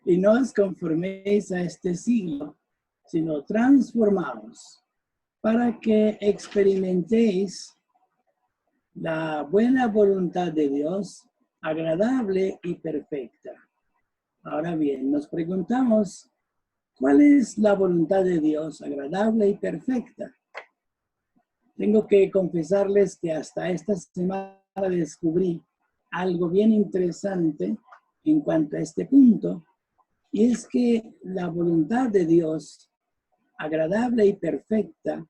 y no os conforméis a este siglo, sino transformaos para que experimentéis la buena voluntad de Dios, agradable y perfecta. Ahora bien, nos preguntamos, ¿cuál es la voluntad de Dios, agradable y perfecta? Tengo que confesarles que hasta esta semana descubrí algo bien interesante en cuanto a este punto, y es que la voluntad de Dios, agradable y perfecta,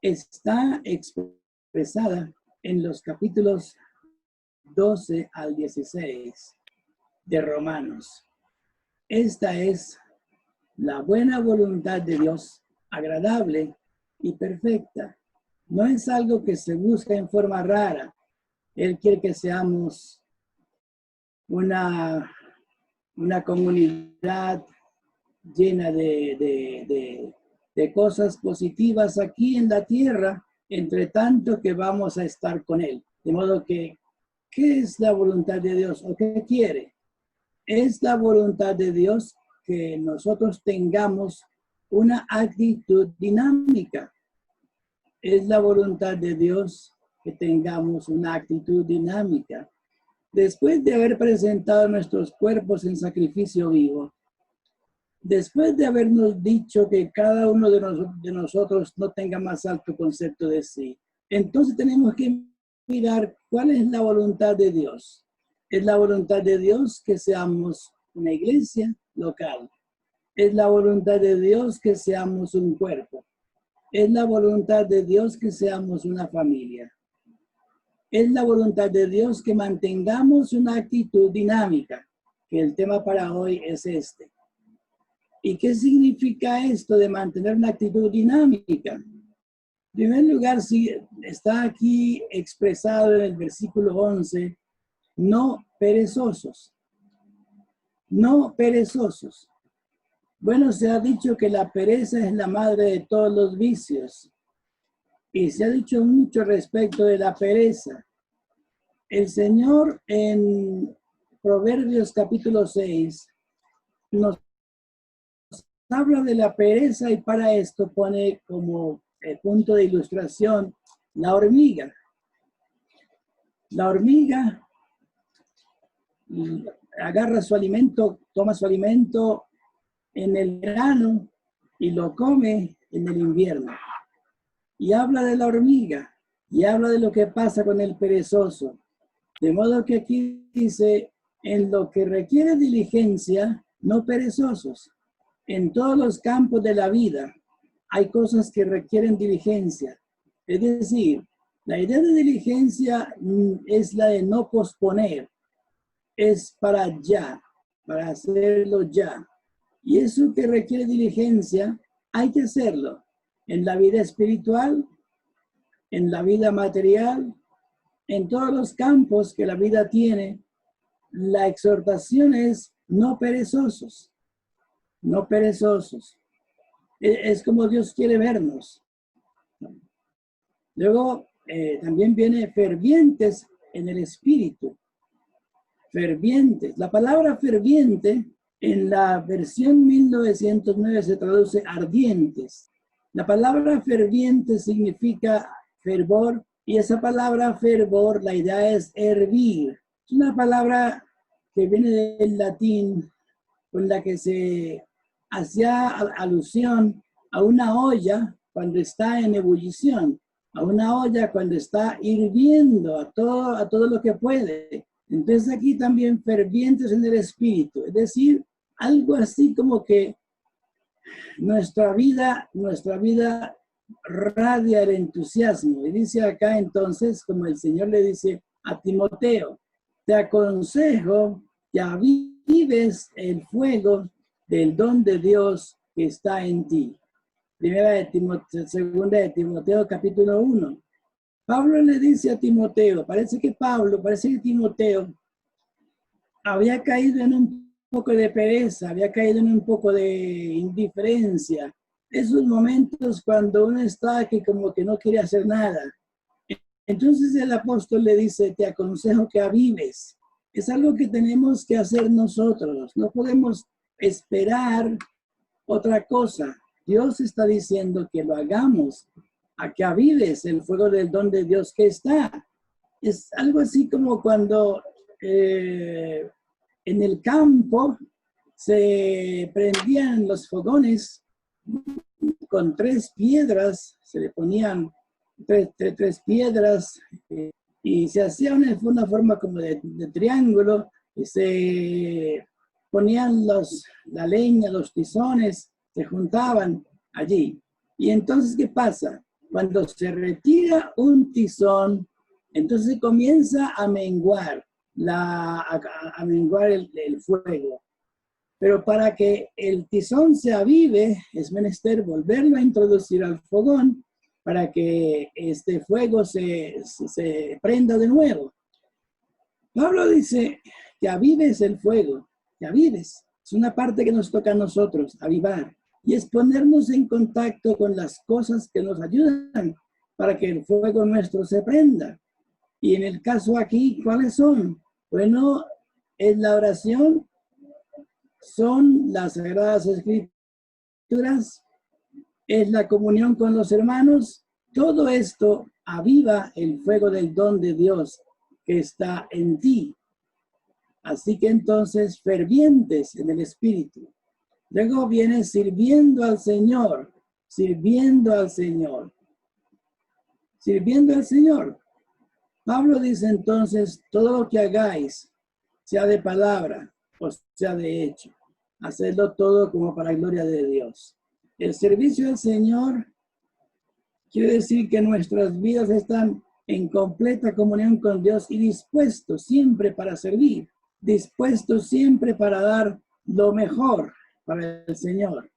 está expresada en los capítulos 12 al 16 de Romanos. Esta es la buena voluntad de Dios, agradable y perfecta. No es algo que se busca en forma rara. Él quiere que seamos una comunidad llena de cosas positivas aquí en la tierra, entre tanto que vamos a estar con Él. De modo que, ¿qué es la voluntad de Dios o qué quiere? Es la voluntad de Dios que nosotros tengamos una actitud dinámica. Es la voluntad de Dios que tengamos una actitud dinámica. Después de haber presentado nuestros cuerpos en sacrificio vivo, después de habernos dicho que cada uno de nosotros no tenga más alto concepto de sí, entonces tenemos que mirar cuál es la voluntad de Dios. Es la voluntad de Dios que seamos una iglesia local. Es la voluntad de Dios que seamos un cuerpo. Es la voluntad de Dios que seamos una familia. Es la voluntad de Dios que mantengamos una actitud dinámica, que el tema para hoy es este. ¿Y qué significa esto de mantener una actitud dinámica? En primer lugar, sí, está aquí expresado en el versículo 11, no perezosos. No perezosos. Bueno, se ha dicho que la pereza es la madre de todos los vicios. Y se ha dicho mucho respecto de la pereza. El Señor en Proverbios capítulo 6 nos habla de la pereza y para esto pone como punto de ilustración la hormiga. La hormiga agarra su alimento, toma su alimento en el verano y lo come en el invierno. Y habla de la hormiga y habla de lo que pasa con el perezoso. De modo que aquí dice, en lo que requiere diligencia, no perezosos. En todos los campos de la vida hay cosas que requieren diligencia. Es decir, la idea de diligencia es la de no posponer. Es para ya, para hacerlo ya. Y eso que requiere diligencia, hay que hacerlo. En la vida espiritual, en la vida material, en todos los campos que la vida tiene, la exhortación es no perezosos. No perezosos. Es como Dios quiere vernos. Luego también viene fervientes en el espíritu. Fervientes. La palabra ferviente en la versión 1909 se traduce ardientes. La palabra ferviente significa fervor y esa palabra fervor, la idea es hervir. Es una palabra que viene del latín con la que se hacía alusión a una olla cuando está en ebullición, a una olla cuando está hirviendo a todo lo que puede. Entonces aquí también fervientes en el espíritu, es decir, algo así como que nuestra vida radia el entusiasmo. Y dice acá entonces, como el Señor le dice a Timoteo, te aconsejo que avives el fuego del don de Dios que está en ti. Segunda de Timoteo, capítulo 1. Pablo le dice a Timoteo, parece que Timoteo había caído en un poco de pereza, había caído en un poco de indiferencia. Esos momentos cuando uno está que como que no quiere hacer nada. Entonces el apóstol le dice, te aconsejo que avives. Es algo que tenemos que hacer nosotros. No podemos esperar otra cosa. Dios está diciendo que lo hagamos, a que avives el fuego del don de Dios que está. Es algo así como cuando en el campo se prendían los fogones con 3 piedras, se le ponían tres piedras y se hacía una forma como de triángulo y se ponían la leña, los tizones, se juntaban allí. Y entonces, ¿qué pasa? Cuando se retira un tizón, entonces comienza a menguar, a menguar el fuego. Pero para que el tizón se avive, es menester volverlo a introducir al fogón para que este fuego se prenda de nuevo. Pablo dice que avives el fuego, que avives. Es una parte que nos toca a nosotros, avivar. Y es ponernos en contacto con las cosas que nos ayudan para que el fuego nuestro se prenda. Y en el caso aquí, ¿cuáles son? Bueno, es la oración, son las Sagradas Escrituras, es la comunión con los hermanos. Todo esto aviva el fuego del don de Dios que está en ti. Así que entonces, fervientes en el Espíritu. Luego viene sirviendo al Señor, sirviendo al Señor, sirviendo al Señor. Pablo dice entonces, todo lo que hagáis, sea de palabra o sea de hecho, hacedlo todo como para la gloria de Dios. El servicio al Señor quiere decir que nuestras vidas están en completa comunión con Dios y dispuestos siempre para servir, dispuestos siempre para dar lo mejor para el Señor.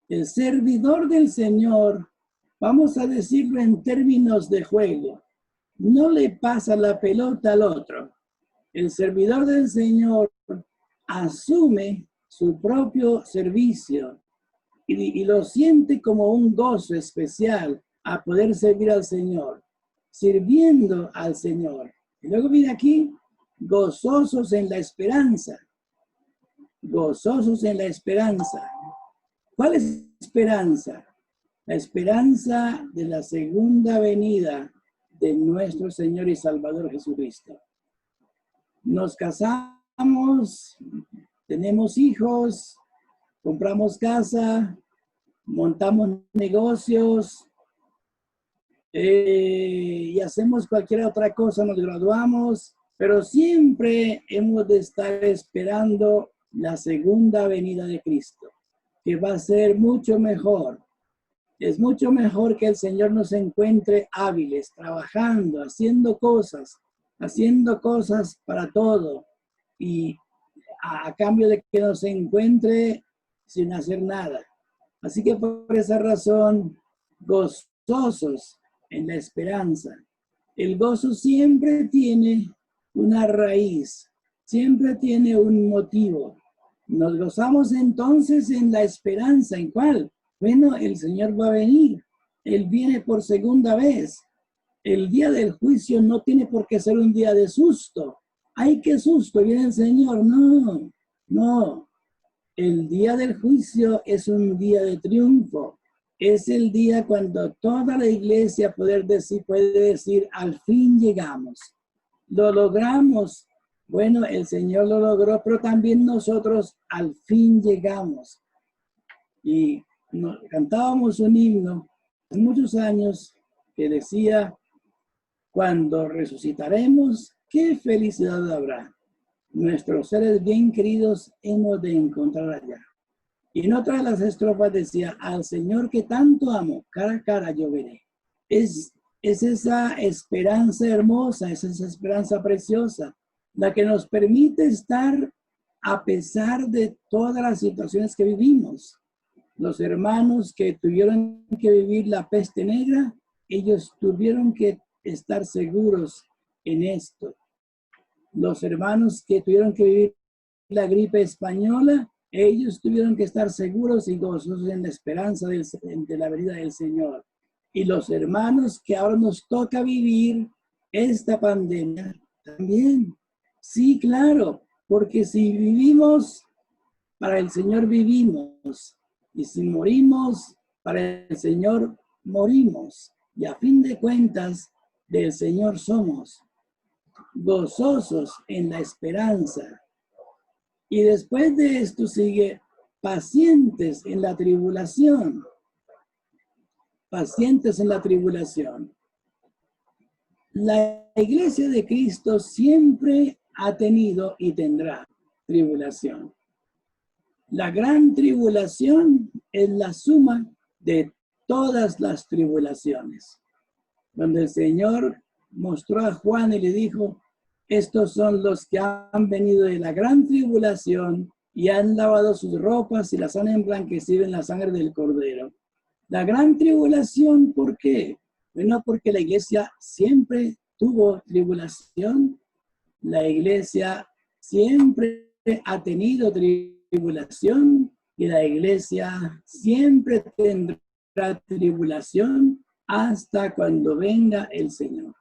El servidor del Señor, vamos a decirlo en términos de juego, no le pasa la pelota al otro. El servidor del Señor asume su propio servicio y lo siente como un gozo especial a poder servir al Señor, sirviendo al Señor. Y luego viene aquí, gozosos en la esperanza, gozosos en la esperanza. ¿Cuál es la esperanza? La esperanza de la segunda venida de nuestro Señor y Salvador Jesucristo. Nos casamos, tenemos hijos, compramos casa, montamos negocios y hacemos cualquier otra cosa, nos graduamos, pero siempre hemos de estar esperando la segunda venida de Cristo, que va a ser mucho mejor. Es mucho mejor que el Señor nos encuentre hábiles, trabajando, haciendo cosas para todo y a cambio de que nos encuentre sin hacer nada. Así que por esa razón, gozosos en la esperanza. El gozo siempre tiene una raíz, siempre tiene un motivo. Nos gozamos entonces en la esperanza. ¿En cuál? Bueno, el Señor va a venir. Él viene por segunda vez. El día del juicio no tiene por qué ser un día de susto. ¡Ay, qué susto! Viene el Señor. No, no. El día del juicio es un día de triunfo. Es el día cuando toda la iglesia puede decir, al fin llegamos. Lo logramos. Bueno, el Señor lo logró, pero también nosotros al fin llegamos. Y cantábamos un himno hace muchos años que decía, cuando resucitaremos, qué felicidad habrá. Nuestros seres bien queridos hemos de encontrar allá. Y en otra de las estrofas decía, al Señor que tanto amo, cara a cara yo veré. Es esa esperanza hermosa, es esa esperanza preciosa, la que nos permite estar a pesar de todas las situaciones que vivimos. Los hermanos que tuvieron que vivir la peste negra, ellos tuvieron que estar seguros en esto. Los hermanos que tuvieron que vivir la gripe española, ellos tuvieron que estar seguros y gozosos en la esperanza de la venida del Señor. Y los hermanos que ahora nos toca vivir esta pandemia también. Sí, claro, porque si vivimos para el Señor vivimos, y si morimos, para el Señor morimos, y a fin de cuentas, del Señor somos, gozosos en la esperanza. Y después de esto sigue pacientes en la tribulación, pacientes en la tribulación. La iglesia de Cristo siempre ha tenido y tendrá tribulación. La gran tribulación es la suma de todas las tribulaciones. Donde el Señor mostró a Juan y le dijo, estos son los que han venido de la gran tribulación y han lavado sus ropas y las han emblanquecido en la sangre del Cordero. La gran tribulación, ¿por qué? Bueno, porque la iglesia siempre tuvo tribulación. La iglesia siempre ha tenido tribulación y la iglesia siempre tendrá tribulación hasta cuando venga el Señor.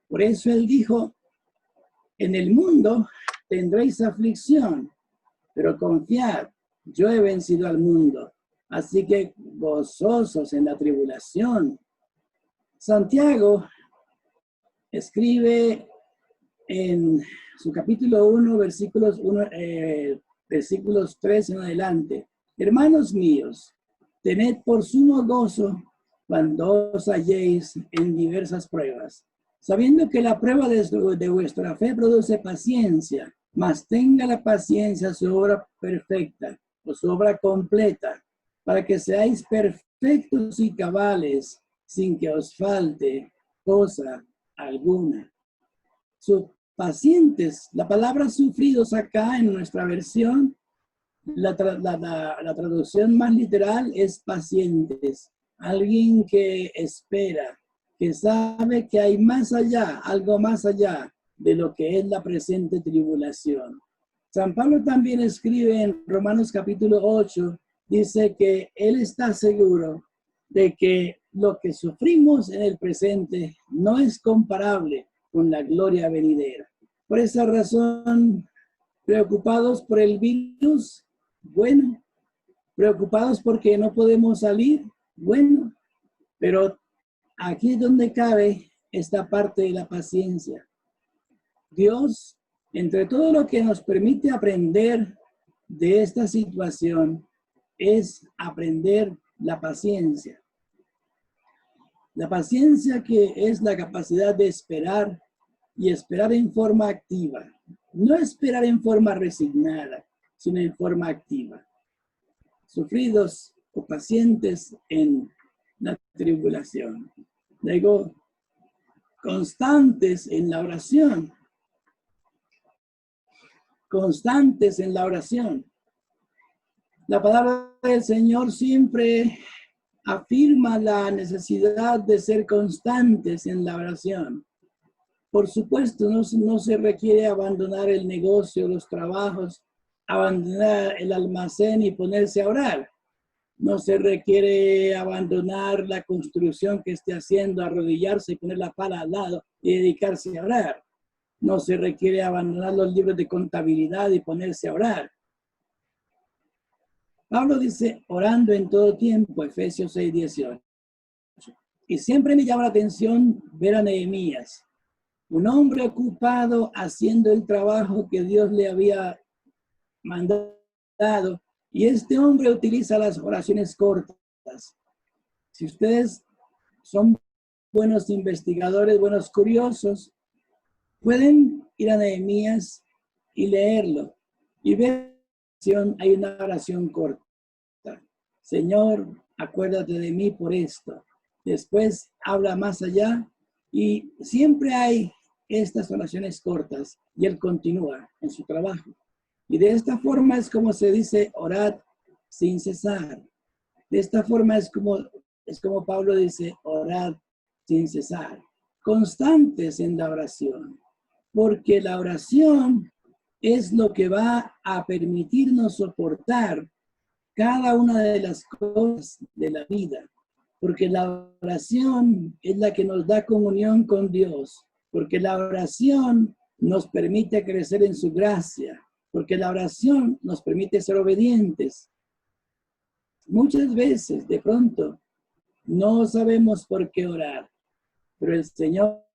Por eso Él dijo, en el mundo tendréis aflicción, pero confiad, yo he vencido al mundo. Así que gozosos en la tribulación. Santiago escribe en su capítulo 1, versículos 3 en adelante. Hermanos míos, tened por sumo gozo cuando os halléis en diversas pruebas, sabiendo que la prueba de vuestra fe produce paciencia, mas tenga la paciencia su obra perfecta, o su obra completa, para que seáis perfectos y cabales, sin que os falte cosa alguna. Pacientes, la palabra sufridos acá en nuestra versión, la traducción más literal es pacientes. Alguien que espera, que sabe que hay más allá, algo más allá de lo que es la presente tribulación. San Pablo también escribe en Romanos capítulo 8, dice que él está seguro de que lo que sufrimos en el presente no es comparable con la gloria venidera. Por esa razón, preocupados por el virus, bueno, preocupados porque no podemos salir, bueno, pero aquí es donde cabe esta parte de la paciencia. Dios, entre todo lo que nos permite aprender de esta situación, es aprender la paciencia. La paciencia que es la capacidad de esperar y esperar en forma activa. No esperar en forma resignada, sino en forma activa. Sufridos o pacientes en la tribulación. Luego, constantes en la oración. Constantes en la oración. La palabra del Señor siempre afirma la necesidad de ser constantes en la oración. Por supuesto, no se requiere abandonar el negocio, los trabajos, abandonar el almacén y ponerse a orar. No se requiere abandonar la construcción que esté haciendo, arrodillarse y poner la pala al lado y dedicarse a orar. No se requiere abandonar los libros de contabilidad y ponerse a orar. Pablo dice, orando en todo tiempo, Efesios 6:18. Y siempre me llama la atención ver a Nehemías, un hombre ocupado haciendo el trabajo que Dios le había mandado. Y este hombre utiliza las oraciones cortas. Si ustedes son buenos investigadores, buenos curiosos, pueden ir a Nehemías y leerlo. Y ver, hay una oración corta. Señor, acuérdate de mí por esto. Después habla más allá y siempre hay estas oraciones cortas y él continúa en su trabajo. Y de esta forma es como se dice, orad sin cesar. De esta forma es como Pablo dice, orad sin cesar. Constantes en la oración. Porque la oración es lo que va a permitirnos soportar cada una de las cosas de la vida. Porque la oración es la que nos da comunión con Dios. Porque la oración nos permite crecer en su gracia. porque la oración nos permite ser obedientes. Muchas veces, de pronto, no sabemos por qué orar, pero el Señor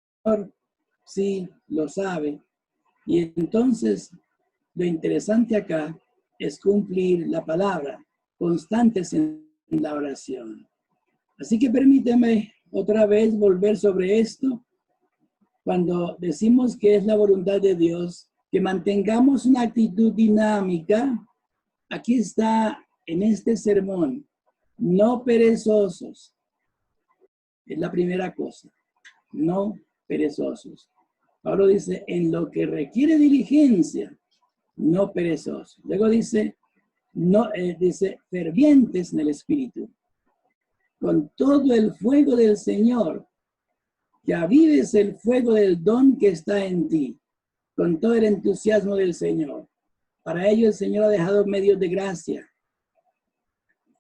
sí lo sabe. Y entonces, lo interesante acá es cumplir la palabra, constantes en la oración. Así que permíteme otra vez volver sobre esto. Cuando decimos que es la voluntad de Dios, que mantengamos una actitud dinámica, aquí está en este sermón, no perezosos. Es la primera cosa, no perezosos. Pablo dice, en lo que requiere diligencia, no perezosos. Luego dice, no, dice, fervientes en el Espíritu, con todo el fuego del Señor, que avives el fuego del don que está en ti, con todo el entusiasmo del Señor. Para ello el Señor ha dejado medios de gracia.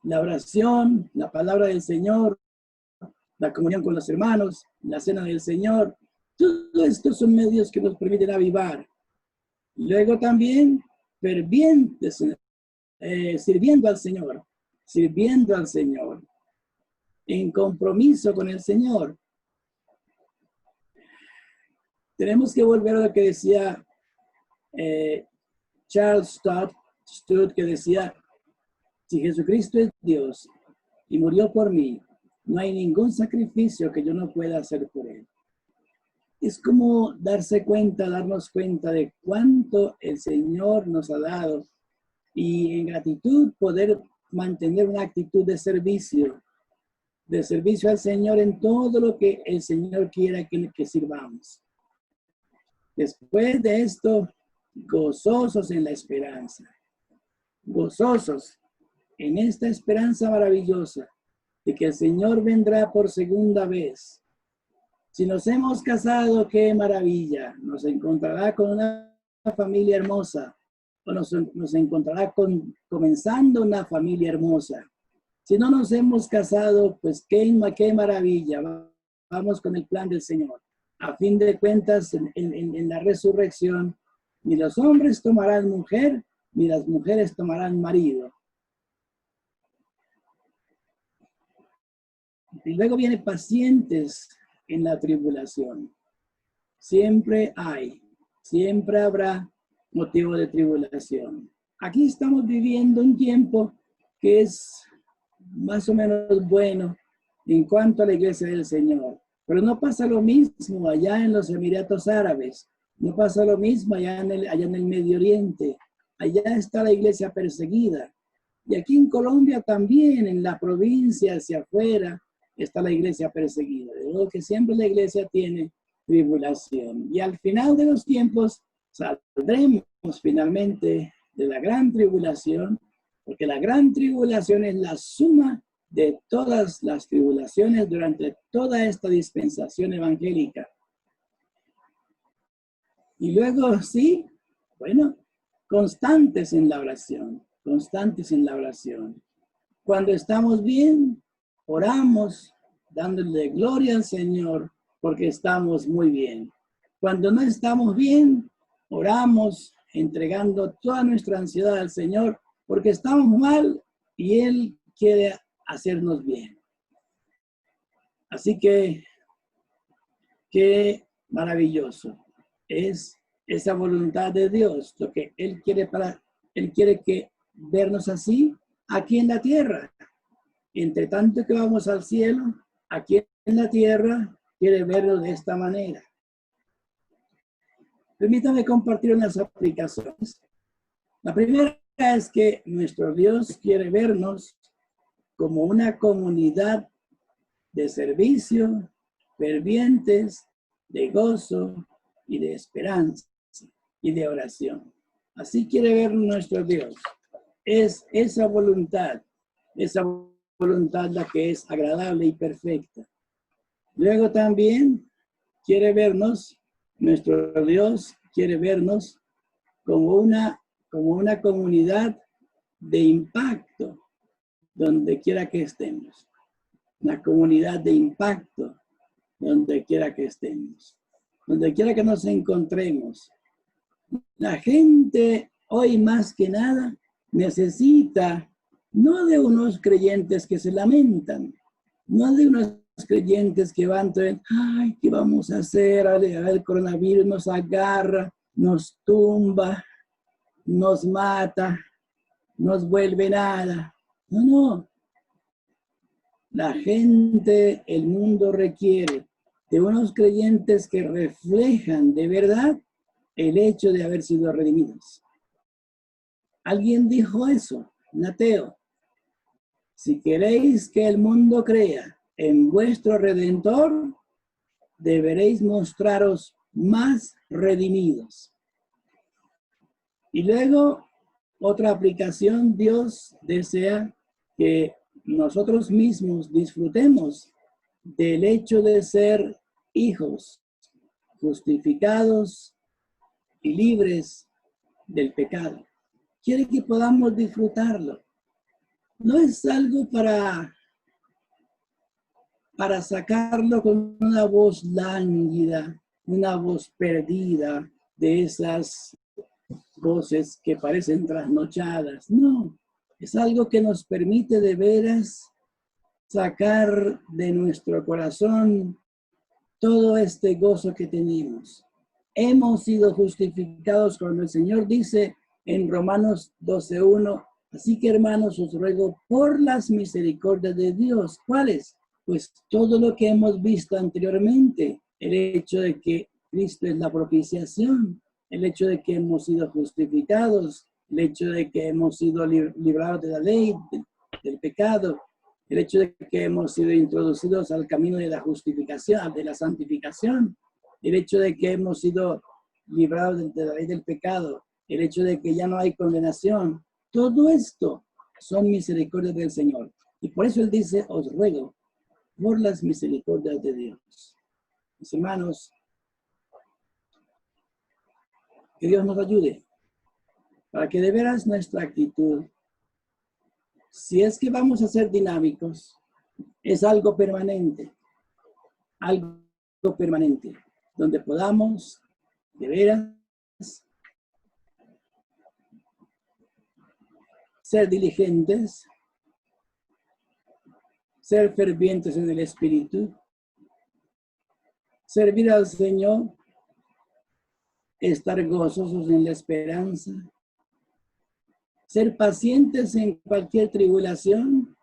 La oración, la palabra del Señor, la comunión con los hermanos, la cena del Señor. Todo esto son medios que nos permiten avivar. Luego también fervientes, sirviendo al Señor, en compromiso con el Señor. Tenemos que volver a lo que decía Charles Stott, que decía, si Jesucristo es Dios y murió por mí, no hay ningún sacrificio que yo no pueda hacer por él. Es como darnos cuenta de cuánto el Señor nos ha dado y en gratitud poder mantener una actitud de servicio al Señor en todo lo que el Señor quiera que sirvamos. Después de esto, gozosos en la esperanza, gozosos en esta esperanza maravillosa de que el Señor vendrá por segunda vez. Si nos hemos casado, qué maravilla, nos encontrará con una familia hermosa, o nos encontrará comenzando una familia hermosa. Si no nos hemos casado, pues qué maravilla, vamos con el plan del Señor. A fin de cuentas, en la resurrección, ni los hombres tomarán mujer, ni las mujeres tomarán marido. Y luego viene pacientes en la tribulación. Siempre habrá motivo de tribulación. Aquí estamos viviendo un tiempo que es más o menos bueno en cuanto a la iglesia del Señor. Pero no pasa lo mismo allá en los Emiratos Árabes, no pasa lo mismo allá en el Medio Oriente. Allá está la iglesia perseguida. Y aquí en Colombia también, en la provincia hacia afuera, está la iglesia perseguida. De modo que siempre la iglesia tiene tribulación. Y al final de los tiempos saldremos finalmente de la gran tribulación, porque la gran tribulación es la suma de todas las tribulaciones durante toda esta dispensación evangélica. Y luego, sí, bueno, constantes en la oración. Cuando estamos bien, oramos dándole gloria al Señor porque estamos muy bien. Cuando no estamos bien, oramos entregando toda nuestra ansiedad al Señor porque estamos mal y Él quiere hacernos bien. Así que, qué maravilloso es esa voluntad de Dios, lo que Él quiere que vernos así aquí en la tierra. Entre tanto que vamos al cielo, aquí en la tierra quiere verlo de esta manera. Permítame compartir unas aplicaciones. La primera es que nuestro Dios quiere vernos como una comunidad de servicio, fervientes, de gozo y de esperanza y de oración. Así quiere ver nuestro Dios. Es esa voluntad la que es agradable y perfecta. Luego también quiere vernos, nuestro Dios quiere vernos como una comunidad de impacto donde quiera que estemos. Una comunidad de impacto donde quiera que estemos. Donde quiera que nos encontremos. La gente hoy más que nada necesita no de unos creyentes que se lamentan, no de unos creyentes que van, ay, ¿qué vamos a hacer? El coronavirus nos agarra, nos tumba, nos mata, nos vuelve nada. No, no. La gente, el mundo requiere de unos creyentes que reflejan de verdad el hecho de haber sido redimidos. Alguien dijo eso, un ateo. Si queréis que el mundo crea en vuestro Redentor, deberéis mostraros más redimidos. Y luego, otra aplicación, Dios desea que nosotros mismos disfrutemos del hecho de ser hijos, justificados y libres del pecado. Quiere que podamos disfrutarlo. No es algo para sacarlo con una voz lánguida, una voz perdida, de esas voces que parecen trasnochadas. No, es algo que nos permite de veras sacar de nuestro corazón todo este gozo que tenemos. Hemos sido justificados cuando el Señor dice en Romanos 12:1, así que hermanos os ruego por las misericordias de Dios. ¿Cuáles? Pues todo lo que hemos visto anteriormente, el hecho de que Cristo es la propiciación, el hecho de que hemos sido justificados, el hecho de que hemos sido librados de la ley, del pecado, el hecho de que hemos sido introducidos al camino de la justificación, de la santificación, el hecho de que hemos sido librados de la ley del pecado, el hecho de que ya no hay condenación. Todo esto son misericordias del Señor. Y por eso Él dice, os ruego por las misericordias de Dios. Mis hermanos, que Dios nos ayude para que de veras nuestra actitud, si es que vamos a ser dinámicos, es algo permanente, donde podamos de veras ser diligentes, ser fervientes en el Espíritu, servir al Señor, estar gozosos en la esperanza, ser pacientes en cualquier tribulación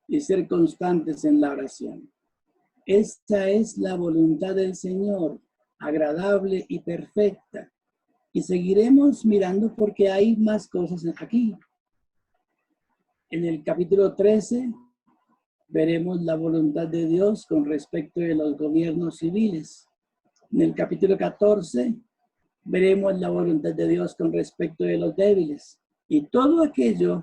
y ser constantes en la oración. Esta es la voluntad del Señor, agradable y perfecta. Y seguiremos mirando porque hay más cosas aquí. En el capítulo 13 veremos la voluntad de Dios con respecto de los gobiernos civiles. En el capítulo 14 veremos la voluntad de Dios con respecto de los débiles. Y todo aquello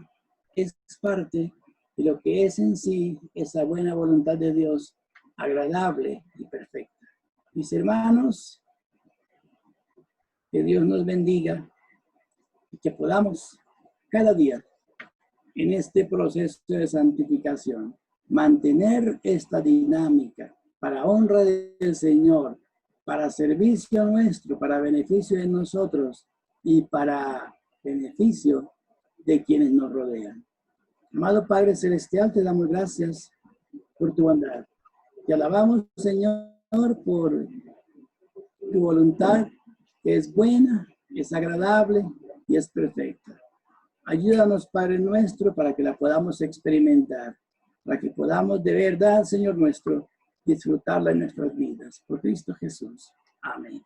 es parte de lo que es en sí esa buena voluntad de Dios, agradable y perfecta. Mis hermanos, que Dios nos bendiga y que podamos cada día en este proceso de santificación mantener esta dinámica para honra del Señor, para servicio nuestro, para beneficio de nosotros y para beneficio de quienes nos rodean. Amado Padre Celestial, te damos gracias por tu bondad. Te alabamos, Señor, por tu voluntad, que es buena, es agradable y es perfecta. Ayúdanos, Padre nuestro, para que la podamos experimentar, para que podamos de verdad, Señor nuestro, disfrutarla en nuestras vidas. Por Cristo Jesús. Amén.